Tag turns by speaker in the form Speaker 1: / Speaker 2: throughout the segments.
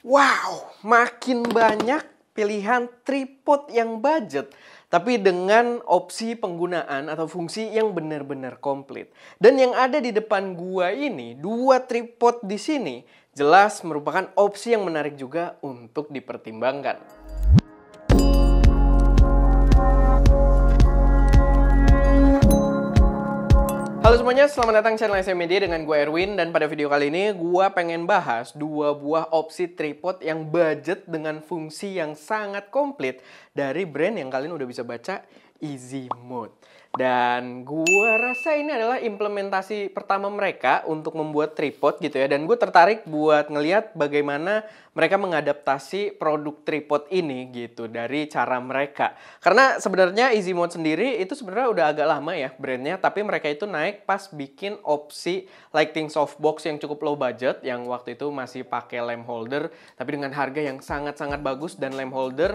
Speaker 1: Wow, makin banyak pilihan tripod yang budget, tapi dengan opsi penggunaan atau fungsi yang benar-benar komplit. Dan yang ada di depan gua ini, dua tripod di sini, jelas merupakan opsi yang menarik juga untuk dipertimbangkan. Halo semuanya, selamat datang di channel SM Media dengan gue Erwin. Dan pada video kali ini gue pengen bahas dua buah opsi tripod yang budget dengan fungsi yang sangat komplit dari brand yang kalian udah bisa baca, Ezimode. Dan gue rasa ini adalah implementasi pertama mereka untuk membuat tripod gitu ya. Dan gue tertarik buat ngeliat bagaimana mereka mengadaptasi produk tripod ini gitu dari cara mereka. Karena sebenarnya Ezimode sendiri itu sebenarnya udah agak lama ya brandnya, tapi mereka itu naik pas bikin opsi lighting softbox yang cukup low budget, yang waktu itu masih pakai lamp holder, tapi dengan harga yang sangat-sangat bagus. Dan lamp holder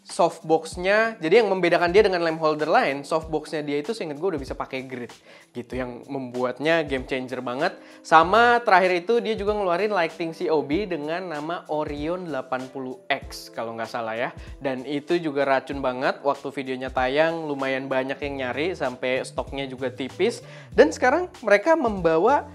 Speaker 1: softboxnya, jadi yang membedakan dia dengan lamp holder lain, softboxnya dia itu seingat gue udah bisa pakai grid gitu, yang membuatnya game changer banget. Sama terakhir itu dia juga ngeluarin lighting COB dengan nama Orion 80X kalau nggak salah ya. Dan itu juga racun banget, waktu videonya tayang lumayan banyak yang nyari sampai stoknya juga tipis. Dan sekarang mereka membawa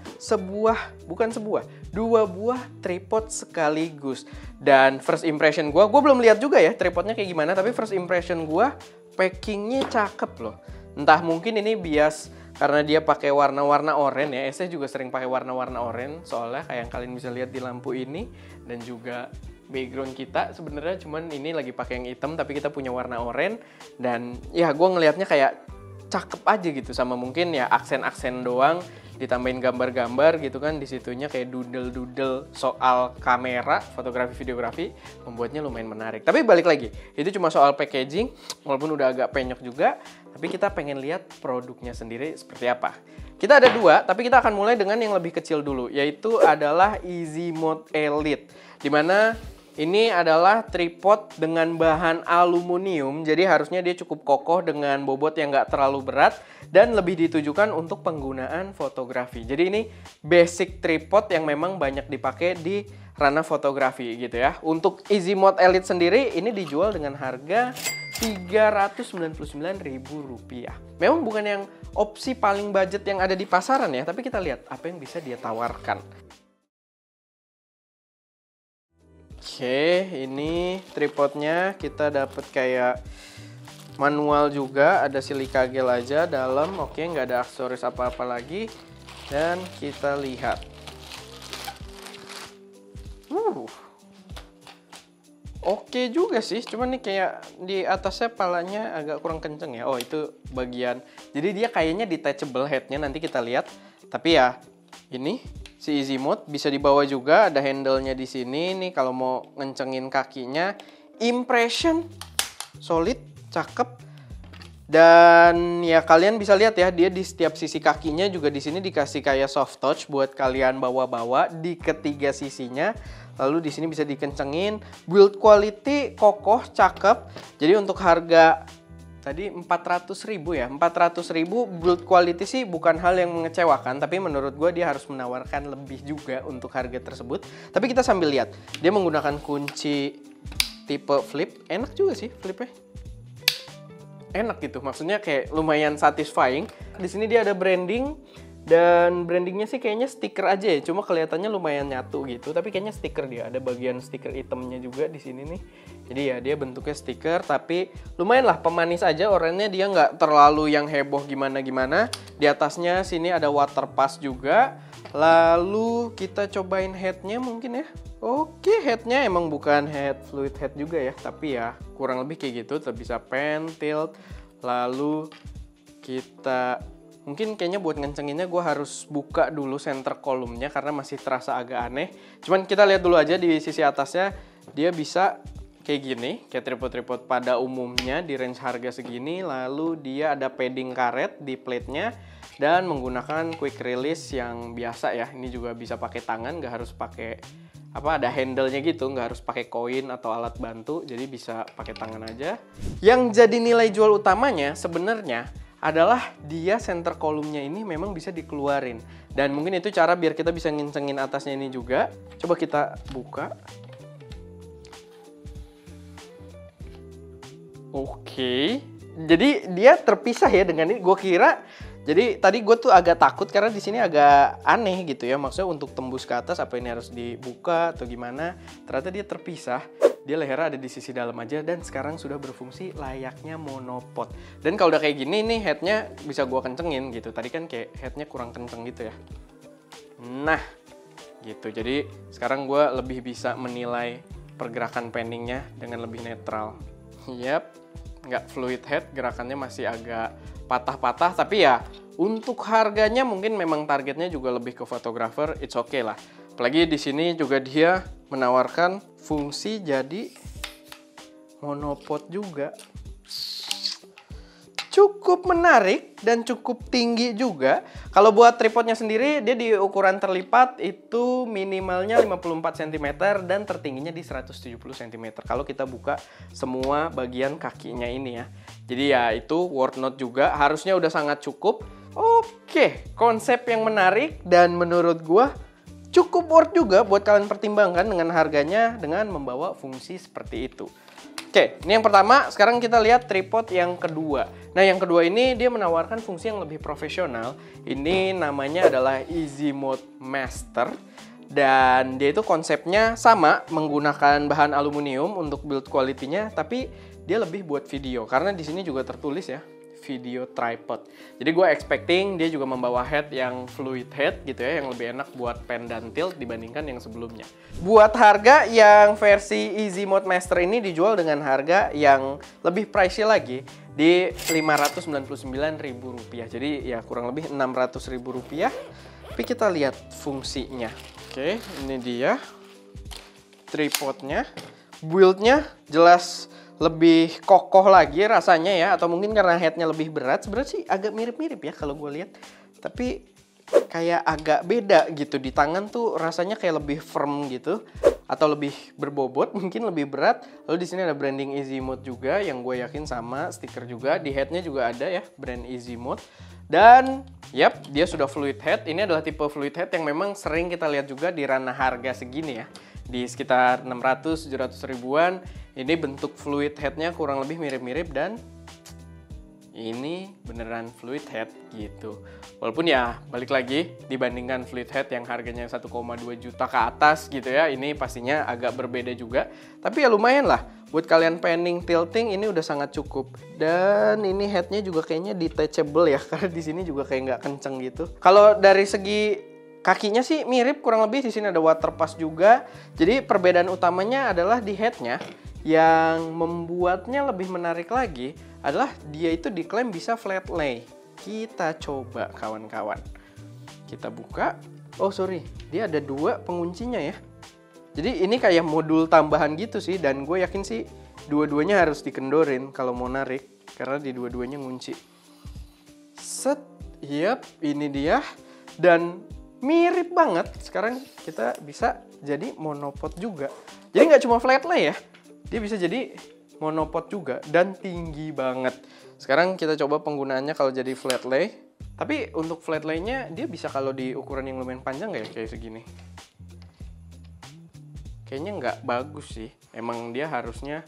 Speaker 1: dua buah tripod sekaligus. Dan first impression gue belum lihat juga ya tripodnya kayak gimana, tapi first impression gue packingnya cakep loh. Entah mungkin ini bias karena dia pakai warna-warna oranye ya. Saya juga sering pakai warna-warna oranye soalnya kayak yang kalian bisa lihat di lampu ini, dan juga background kita sebenarnya cuman ini lagi pakai yang hitam, tapi kita punya warna oranye. Dan ya gue ngelihatnya kayak cakep aja gitu, sama mungkin ya aksen-aksen doang ditambahin gambar-gambar gitu kan di situnya, kayak doodle-doodle soal kamera, fotografi, videografi, membuatnya lumayan menarik. Tapi balik lagi, itu cuma soal packaging, walaupun udah agak penyok juga, tapi kita pengen lihat produknya sendiri seperti apa. Kita ada dua, tapi kita akan mulai dengan yang lebih kecil dulu, yaitu adalah Ezimode Elite, dimana ini adalah tripod dengan bahan aluminium, jadi harusnya dia cukup kokoh dengan bobot yang nggak terlalu berat dan lebih ditujukan untuk penggunaan fotografi. Jadi ini basic tripod yang memang banyak dipakai di ranah fotografi gitu ya. Untuk Ezimode Elite sendiri ini dijual dengan harga Rp399.000. Memang bukan yang opsi paling budget yang ada di pasaran ya, tapi kita lihat apa yang bisa dia tawarkan. Oke, ini tripodnya kita dapat kayak manual juga, ada silika gel aja dalam. Oke, nggak ada aksesoris apa-apa lagi. Dan kita lihat. Oke juga sih, cuman nih kayak di atasnya palanya agak kurang kenceng ya. Oh, itu bagian. Jadi dia kayaknya detachable headnya, nanti kita lihat. Tapi ya, ini si Ezimode bisa dibawa juga, ada handle-nya di sini nih kalau mau ngencengin kakinya. Impression solid, cakep. Dan ya kalian bisa lihat ya, dia di setiap sisi kakinya juga di sini dikasih kayak soft touch buat kalian bawa-bawa di ketiga sisinya. Lalu di sini bisa dikencengin. Build quality kokoh, cakep. Jadi untuk harga tadi 400.000 ya, 400.000 build quality sih bukan hal yang mengecewakan, tapi menurut gue dia harus menawarkan lebih juga untuk harga tersebut. Tapi kita sambil lihat, dia menggunakan kunci tipe flip, enak juga sih flipnya, enak gitu, maksudnya kayak lumayan satisfying. Di sini dia ada branding, dan brandingnya sih kayaknya stiker aja ya, cuma kelihatannya lumayan nyatu gitu, tapi kayaknya stiker dia, ada bagian stiker hitamnya juga di sini nih. Jadi ya dia bentuknya stiker, tapi lumayan lah pemanis aja, oranye dia nggak terlalu yang heboh gimana-gimana. Di atasnya sini ada water pass juga. Lalu kita cobain headnya mungkin ya. Oke, headnya emang bukan head fluid head juga ya, tapi ya kurang lebih kayak gitu, tetap bisa pan, tilt. Lalu kita mungkin kayaknya buat ngencenginnya gue harus buka dulu center kolumnya karena masih terasa agak aneh. Cuman kita lihat dulu aja di sisi atasnya, dia bisa kayak gini, kayak tripod-tripod pada umumnya di range harga segini. Lalu dia ada padding karet di plate-nya dan menggunakan quick release yang biasa ya. Ini juga bisa pakai tangan, nggak harus pakai ada handle-nya gitu, nggak harus pakai koin atau alat bantu, jadi bisa pakai tangan aja. Yang jadi nilai jual utamanya sebenarnya adalah dia center kolumnya ini memang bisa dikeluarin, dan mungkin itu cara biar kita bisa ngencengin atasnya ini juga. Coba kita buka. Oke. Jadi dia terpisah ya dengan ini. Gue kira, jadi tadi gue tuh agak takut karena di sini agak aneh gitu ya. Maksudnya untuk tembus ke atas apa ini harus dibuka atau gimana? Ternyata dia terpisah. Dia lehernya ada di sisi dalam aja dan sekarang sudah berfungsi layaknya monopod. Dan kalau udah kayak gini nih headnya bisa gue kencengin gitu. Tadi kan kayak headnya kurang kenceng gitu ya. Nah, gitu. Jadi sekarang gue lebih bisa menilai pergerakan panningnya dengan lebih netral. Yap, nggak fluid head, gerakannya masih agak patah-patah. Tapi ya untuk harganya mungkin memang targetnya juga lebih ke fotografer. It's okay lah. Apalagi di sini juga dia menawarkan fungsi jadi monopod juga. Cukup menarik dan cukup tinggi juga. Kalau buat tripodnya sendiri, dia di ukuran terlipat itu minimalnya 54 cm dan tertingginya di 170 cm. Kalau kita buka semua bagian kakinya ini ya. Jadi ya itu worth note juga, harusnya udah sangat cukup. Oke, konsep yang menarik dan menurut gua cukup worth juga buat kalian pertimbangkan dengan harganya dengan membawa fungsi seperti itu. Oke, ini yang pertama. Sekarang kita lihat tripod yang kedua. Nah, yang kedua ini dia menawarkan fungsi yang lebih profesional. Ini namanya adalah Easy Mode Master. Dan dia itu konsepnya sama, menggunakan bahan aluminium untuk build quality-nya, tapi dia lebih buat video. Karena di sini juga tertulis ya, video tripod. Jadi gue expecting dia juga membawa head yang fluid head gitu ya, yang lebih enak buat pan dan tilt dibandingkan yang sebelumnya. Buat harga yang versi Easy Mode Master ini dijual dengan harga yang lebih pricey lagi di Rp599.000. Jadi ya kurang lebih Rp600.000. Tapi kita lihat fungsinya. Oke, ini dia tripodnya. Build-nya jelas lebih kokoh lagi rasanya ya, atau mungkin karena headnya lebih berat. Sebenarnya sih agak mirip-mirip ya kalau gue lihat, tapi kayak agak beda gitu. Di tangan tuh rasanya kayak lebih firm gitu, atau lebih berbobot, mungkin lebih berat. Lalu di sini ada branding Easy Mode juga yang gue yakin sama, stiker juga. Di headnya juga ada ya brand Easy Mode. Dan yap, dia sudah fluid head. Ini adalah tipe fluid head yang memang sering kita lihat juga di ranah harga segini ya, di sekitar 600-700 ribuan. Ini bentuk fluid headnya kurang lebih mirip-mirip dan ini beneran fluid head gitu. Walaupun ya balik lagi dibandingkan fluid head yang harganya 1,2 juta ke atas gitu ya, ini pastinya agak berbeda juga. Tapi ya lumayan lah buat kalian panning tilting, ini udah sangat cukup. Dan ini headnya juga kayaknya detachable ya, karena di sini juga kayak nggak kenceng gitu. Kalau dari segi kakinya sih mirip kurang lebih, di sini ada water pass juga. Jadi perbedaan utamanya adalah di headnya. Yang membuatnya lebih menarik lagi adalah dia itu diklaim bisa flat lay. Kita coba kawan-kawan. Kita buka. Oh sorry, dia ada dua penguncinya ya. Jadi ini kayak modul tambahan gitu sih. Dan gue yakin sih dua-duanya harus dikendorin kalau mau narik, karena di dua-duanya ngunci. Set, yap, ini dia. Dan mirip banget. Sekarang kita bisa jadi monopod juga. Jadi nggak cuma flat lay ya, dia bisa jadi monopod juga dan tinggi banget. Sekarang kita coba penggunaannya kalau jadi flat lay. Tapi untuk flat lay-nya dia bisa kalau di ukuran yang lumayan panjang nggak ya, kayak segini? Kayaknya nggak bagus sih. Emang dia harusnya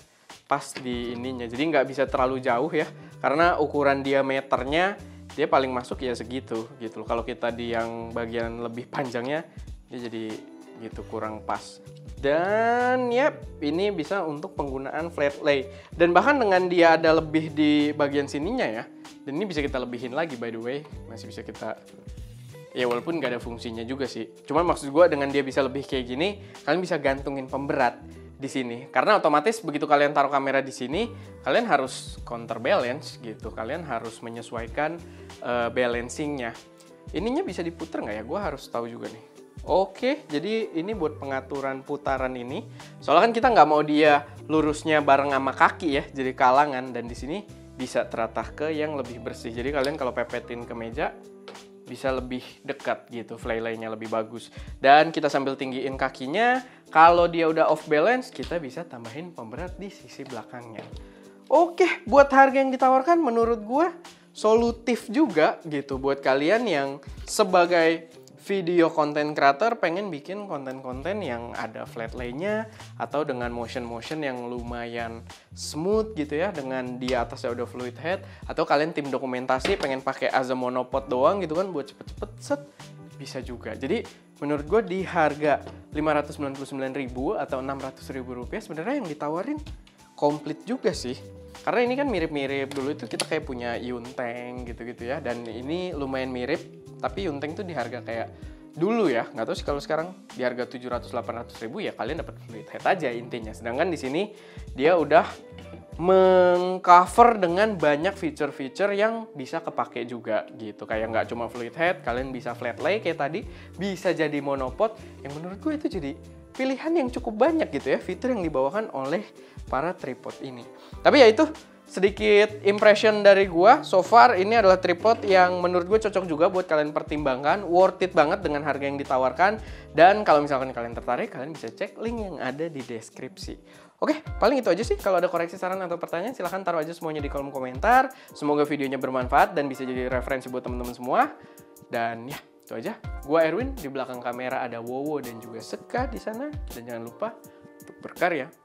Speaker 1: pas di ininya. Jadi nggak bisa terlalu jauh ya. Karena ukuran diameternya dia paling masuk ya segitu gitu loh. Kalau kita di yang bagian lebih panjangnya dia jadi gitu kurang pas. Dan yep, ini bisa untuk penggunaan flat lay. Dan bahkan dengan dia ada lebih di bagian sininya ya. Dan ini bisa kita lebihin lagi by the way. Masih bisa kita, ya walaupun nggak ada fungsinya juga sih. Cuman maksud gue dengan dia bisa lebih kayak gini, kalian bisa gantungin pemberat di sini. Karena otomatis begitu kalian taruh kamera di sini, kalian harus counterbalance gitu. Kalian harus menyesuaikan balancingnya. Ininya bisa diputer nggak ya? Gue harus tahu juga nih. Oke, jadi ini buat pengaturan putaran ini. Soalnya kan kita nggak mau dia lurusnya bareng sama kaki ya, jadi kalangan. Dan di sini bisa teratah ke yang lebih bersih. Jadi kalian kalau pepetin ke meja bisa lebih dekat gitu, fly line-nya lebih bagus. Dan kita sambil tinggiin kakinya, kalau dia udah off balance, kita bisa tambahin pemberat di sisi belakangnya. Oke, buat harga yang ditawarkan menurut gue solutif juga gitu buat kalian yang sebagai video content creator pengen bikin konten-konten yang ada flat lay-nya atau dengan motion-motion yang lumayan smooth gitu ya, dengan di atasnya udah fluid head, atau kalian tim dokumentasi pengen pakai as a monopod doang gitu kan buat cepet-cepet set, bisa juga. Jadi menurut gue di harga 599.000 atau 600.000 rupiah sebenarnya yang ditawarin komplit juga sih. Karena ini kan mirip-mirip, dulu itu kita kayak punya Yunteng gitu-gitu ya, dan ini lumayan mirip, tapi Yunteng tuh di harga kayak dulu ya, nggak tahu sih kalau sekarang di harga 700-800 ribu ya kalian dapat fluid head aja intinya. Sedangkan di sini dia udah mengcover dengan banyak fitur-fitur yang bisa kepake juga gitu. Kayak nggak cuma fluid head, kalian bisa flat lay kayak tadi, bisa jadi monopod, yang menurut gue itu jadi pilihan yang cukup banyak gitu ya, fitur yang dibawakan oleh para tripod ini. Tapi ya itu sedikit impression dari gua. So far ini adalah tripod yang menurut gue cocok juga buat kalian pertimbangkan, worth it banget dengan harga yang ditawarkan. Dan kalau misalkan kalian tertarik, kalian bisa cek link yang ada di deskripsi. Oke, paling itu aja sih. Kalau ada koreksi, saran, atau pertanyaan, silahkan taruh aja semuanya di kolom komentar. Semoga videonya bermanfaat dan bisa jadi referensi buat teman-teman semua. Dan ya, itu aja. Gua Erwin, di belakang kamera ada Wowo dan juga Seka di sana. Dan jangan lupa untuk berkarya.